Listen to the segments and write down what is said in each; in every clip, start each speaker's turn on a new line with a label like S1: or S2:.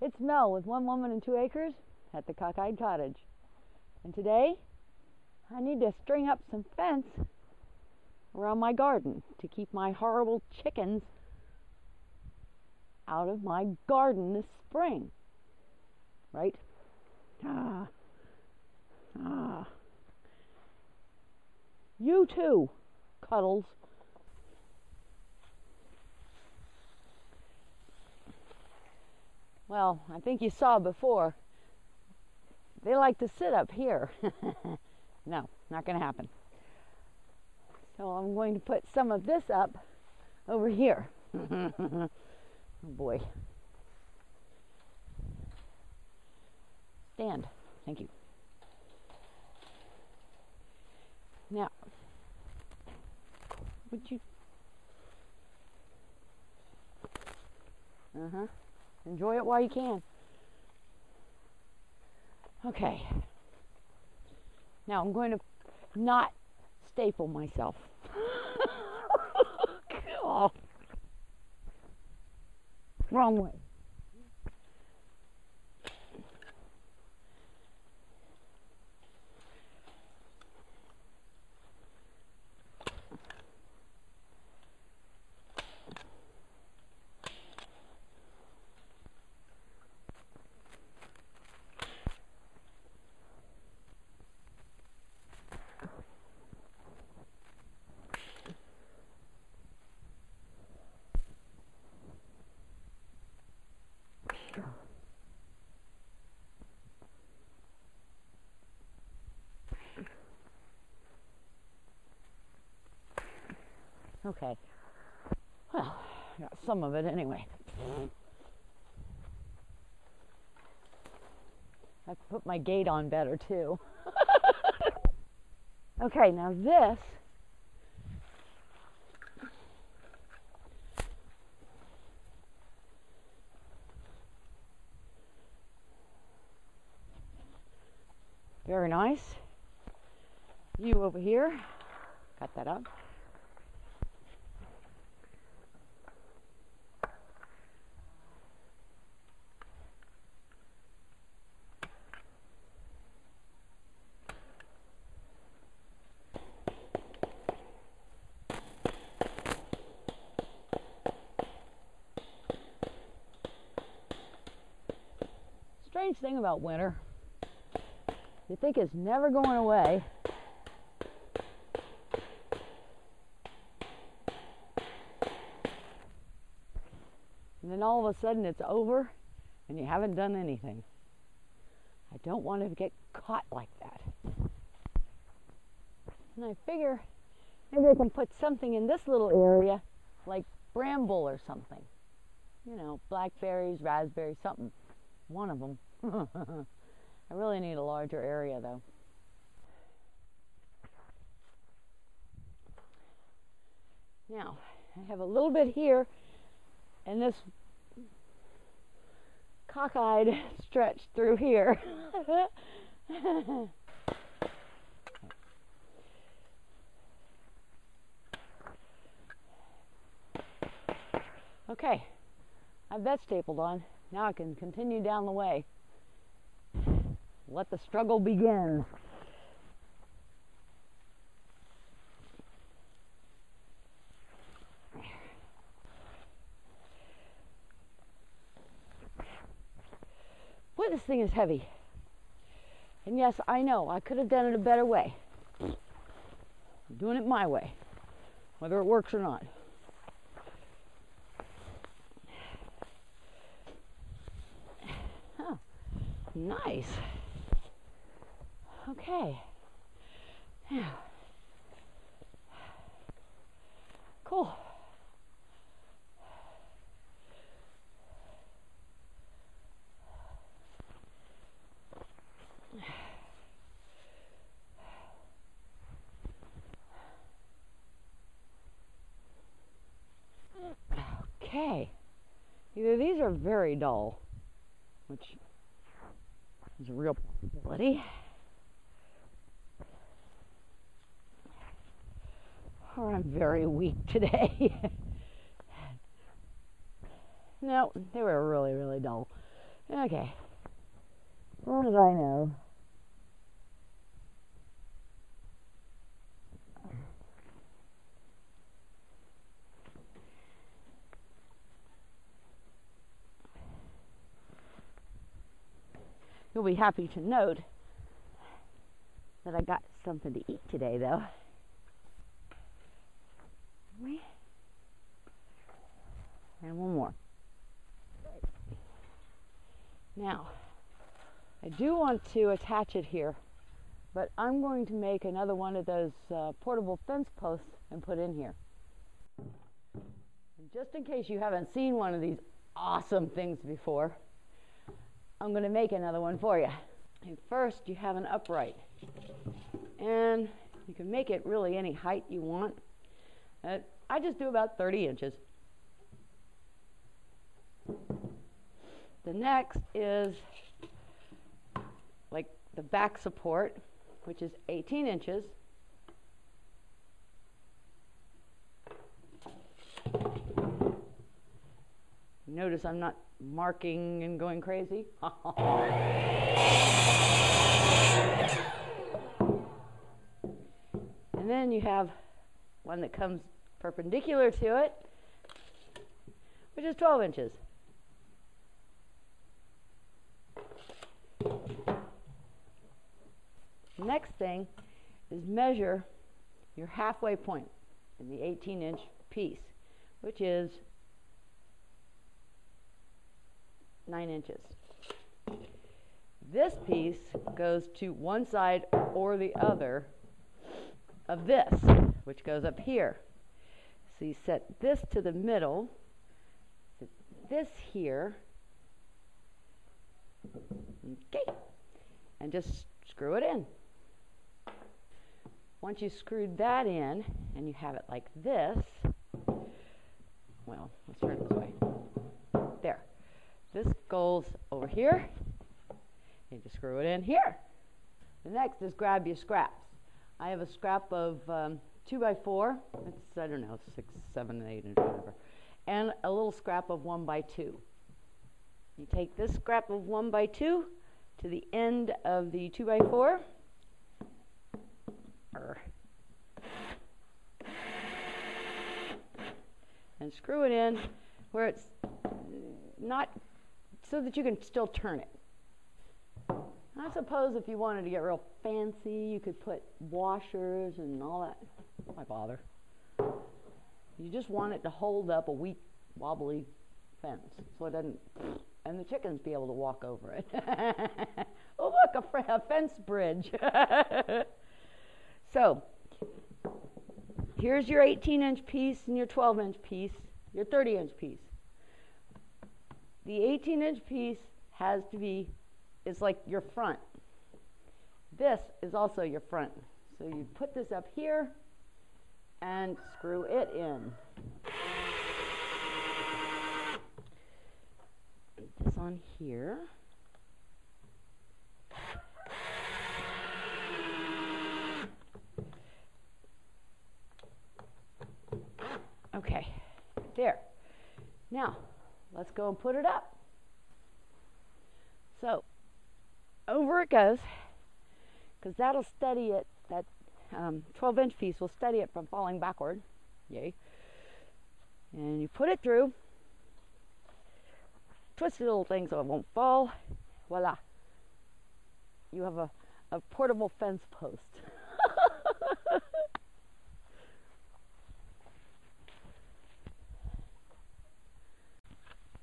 S1: It's Mel with One Woman and Two Acres at the Cockeyed Cottage. And today, I need to string up some fence around my garden to keep my horrible chickens out of my garden this spring. Right? You too, Cuddles. Well, I think you saw before, they like to sit up here. No, not going to happen. So I'm going to put some of this up over here. Oh boy. Stand. Thank you. Now, would you... Enjoy it while you can. Okay. Now I'm going to not staple myself. Oh. Wrong way. Okay. Well, got some of it anyway. I put my gate on better too. Okay, now this very nice. You over here, cut that up. Strange thing about winter, you think it's never going away, and then all of a sudden it's over and you haven't done anything. I don't want to get caught like that. And I figure maybe I can put something in this little area like bramble or something. You know, blackberries, raspberries, something. One of them. I really need a larger area though. Now, I have a little bit here and this cockeyed stretch through here. Okay, I have that stapled on. Now I can continue down the way. Let the struggle begin. Boy, this thing is heavy. And yes, I know, I could have done it a better way. I'm doing it my way, whether it works or not. Nice. Okay. Now. Cool. Okay. Either these are very dull, which is a real possibility, or I'm very weak today. No, they were really, really dull. Okay. What did I know? You'll be happy to note that I got something to eat today, though. And one more. Now, I do want to attach it here, but I'm going to make another one of those portable fence posts and put in here. And just in case you haven't seen one of these awesome things before, I'm going to make another one for you. And first, you have an upright. And you can make it really any height you want. I just do about 30 inches. The next is like the back support, which is 18 inches. Notice I'm not marking and going crazy. And then you have one that comes perpendicular to it, which is 12 inches. Next thing is measure your halfway point in the 18-inch piece, which is 9 inches. This piece goes to one side or the other of this, which goes up here. So you set this to the middle, set this here, okay, and just screw it in. Once you screwed that in and you have it like this, well, let's turn it this way. There. This goes over here. You just screw it in here. The next is grab your scraps. I have a scrap of 2x4. It's, I don't know, 6, 7, 8 inches, whatever. And a little scrap of 1x2. You take this scrap of 1x2 to the end of the 2x4. And screw it in where it's not, so that you can still turn it. I suppose if you wanted to get real fancy, you could put washers and all that. Why bother? You just want it to hold up a weak, wobbly fence so it doesn't, and the chickens be able to walk over it. Oh, look, a fence bridge. So, here's your 18-inch piece and your 12-inch piece, your 30-inch piece. The 18-inch piece has to be, it's like your front. This is also your front. So you put this up here and screw it in. Put this on here. Okay, there. Now, let's go and put it up. So, over it goes, because that'll steady it, that 12-inch piece will steady it from falling backward. Yay. And you put it through, twist the little thing so it won't fall. Voila. You have a portable fence post.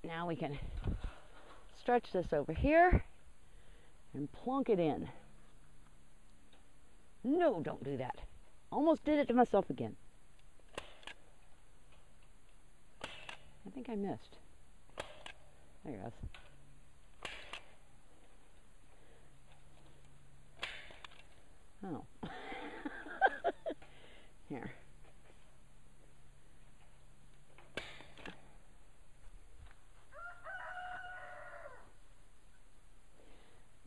S1: Now we can stretch this over here and plunk it in. No, don't do that. Almost did it to myself again. I think I missed. There it goes. Oh. Here.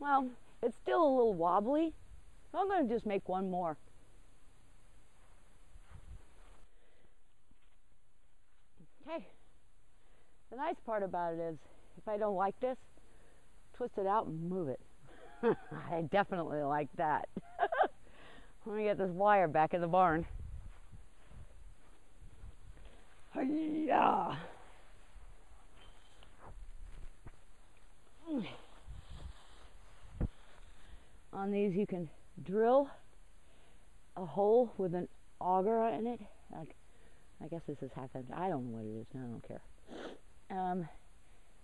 S1: Well, it's still a little wobbly, so I'm going to just make one more. Okay. The nice part about it is, if I don't like this, twist it out and move it. I definitely like that. Let me get this wire back in the barn. Yeah. On these you can drill a hole with an auger in it. I guess this is half inch. I don't know what it is. I don't care.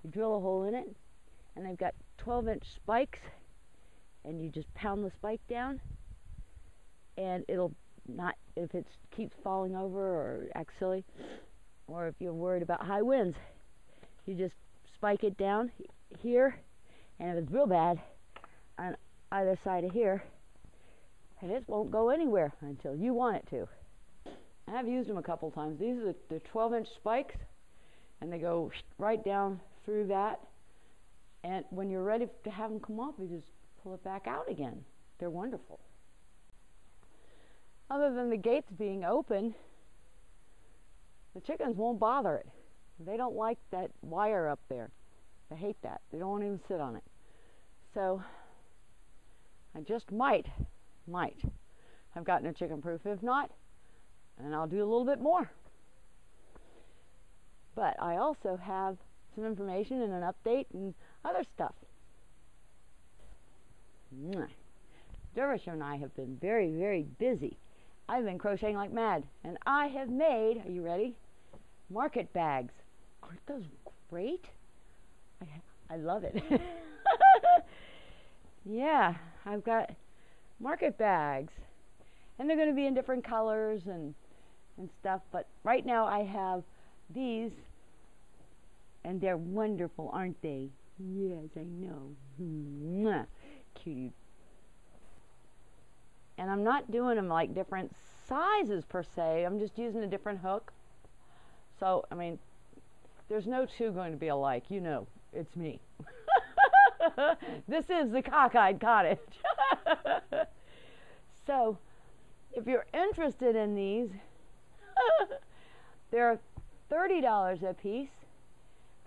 S1: You drill a hole in it, and they've got 12-inch spikes, and you just pound the spike down, and it'll not, if it keeps falling over or acts silly, or if you're worried about high winds, you just spike it down here, and if it's real bad, on either side of here, and it won't go anywhere until you want it to. I've used them a couple times. These are the 12-inch spikes, and they go right down through that, and when you're ready to have them come off, you just pull it back out again. They're wonderful. Other than the gates being open, the chickens won't bother it. They don't like that wire up there. They hate that. They don't want to even sit on it. So I just might have gotten a chicken proof. If not, and I'll do a little bit more. But I also have some information and an update and other stuff. Dervish and I have been very, very busy. I've been crocheting like mad, and I have made, are you ready? Market bags. Aren't those great? I love it. Yeah, I've got market bags, and they're going to be in different colors and stuff, but right now I have these, and they're wonderful, aren't they? Yes, I know. Cutie. And I'm not doing them like different sizes per se. I'm just using a different hook. So, I mean, there's no two going to be alike. You know, it's me. This is the Cockeyed Cottage. So, if you're interested in these, they're $30 a piece,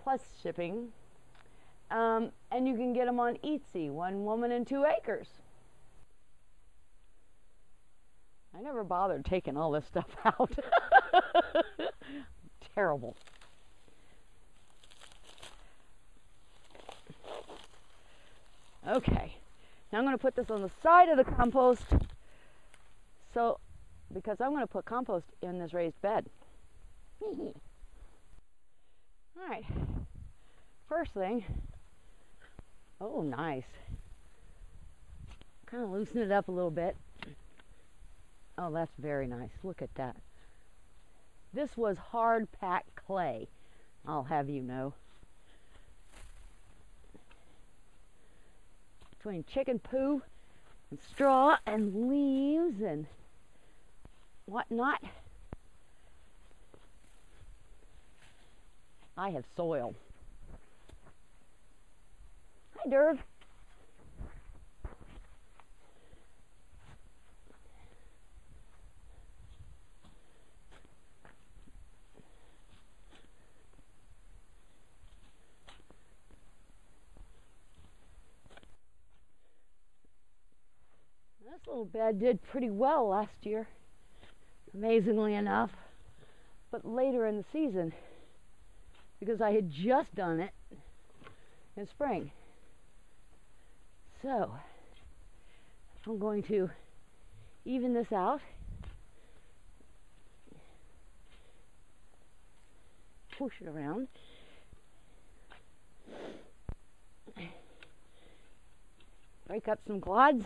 S1: plus shipping. And you can get them on Etsy, 1 Woman and 2 Acres. I never bothered taking all this stuff out. Terrible. Okay, now I'm going to put this on the side of the compost, so because I'm going to put compost in this raised bed. All right, first thing, oh nice, kind of loosen it up a little bit. Oh, that's very nice. Look at that. This was hard packed clay, I'll have you know. Between chicken poo and straw and leaves and whatnot, I have soil. Hi, Derv. This little bed did pretty well last year, amazingly enough, but later in the season, because I had just done it in spring. So, I'm going to even this out, push it around, break up some clods,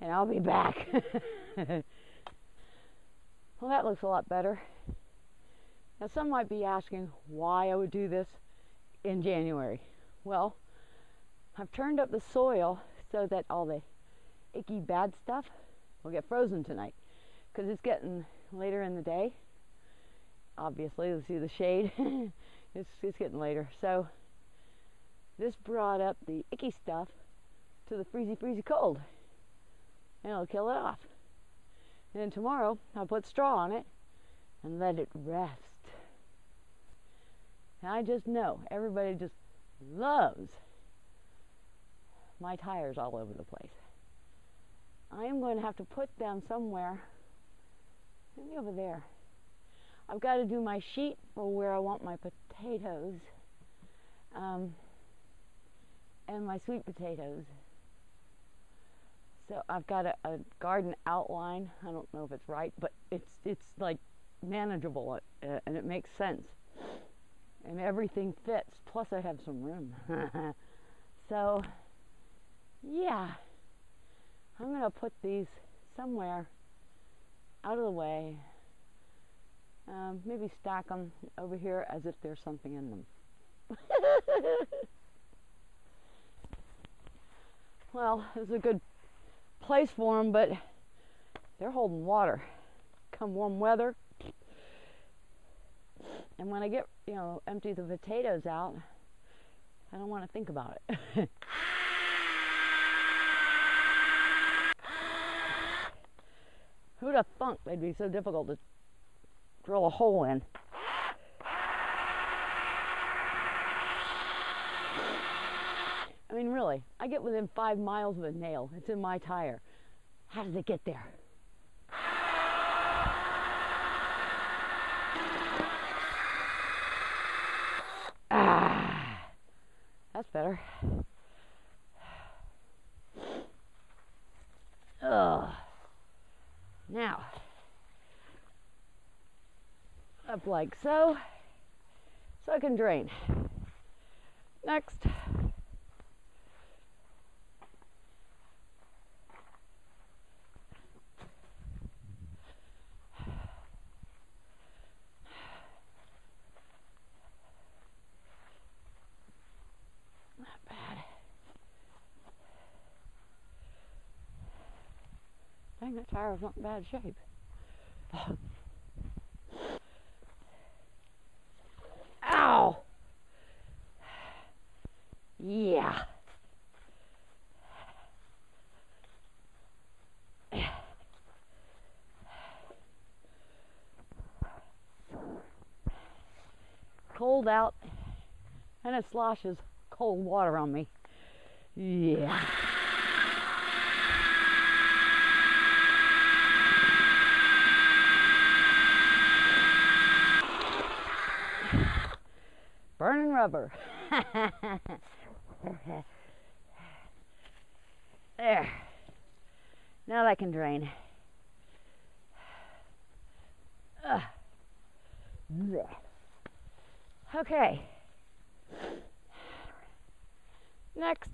S1: and I'll be back. Well, that looks a lot better. Now, some might be asking why I would do this in January. Well, I've turned up the soil so that all the icky bad stuff will get frozen tonight, because it's getting later in the day. Obviously, you'll see the shade. it's getting later. So this brought up the icky stuff to the freezy cold, and it'll kill it off. And then tomorrow I'll put straw on it and let it rest. And I just know everybody just loves my tires all over the place. I am going to have to put them somewhere, maybe over there. I've got to do my sheet for where I want my potatoes, and my sweet potatoes. So I've got a garden outline. I don't know if it's right, but it's like manageable, and it makes sense. And everything fits. Plus I have some room. So, yeah. I'm going to put these somewhere out of the way. Maybe stack them over here as if there's something in them. Well, it's a good place for them, but they're holding water come warm weather. And when I get, empty the potatoes out, I don't want to think about it. Who'd have thunk they'd be so difficult to drill a hole in? I mean, really, I get within 5 miles of a nail. It's in my tire. How does it get there? Ah, that's better. Ugh. Now, up like so I can drain. Next. Not bad. Dang, that tire was not in bad shape. Ow! Yeah. Cold out, and it sloshes cold water on me. Yeah. Burning rubber. There. Now that can drain. Okay. Next.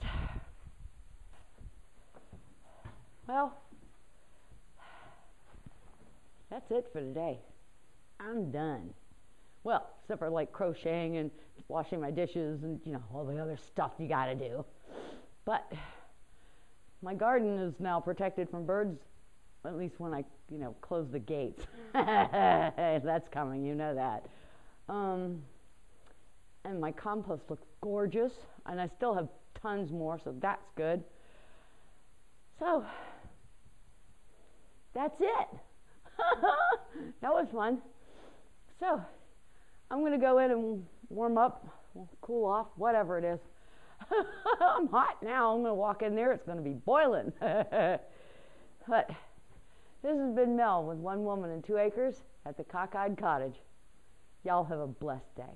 S1: Well, that's it for today. I'm done. Well, except for like crocheting and washing my dishes and, all the other stuff you gotta do. But my garden is now protected from birds, at least when I, close the gates. That's coming, you know that. And my compost looks gorgeous, and I still have tons more, so that's good. So, that's it. That was fun. So, I'm going to go in and warm up, cool off, whatever it is. I'm hot now. I'm going to walk in there. It's going to be boiling. But this has been Mel with One Woman and 2 Acres at the Cockeyed Cottage. Y'all have a blessed day.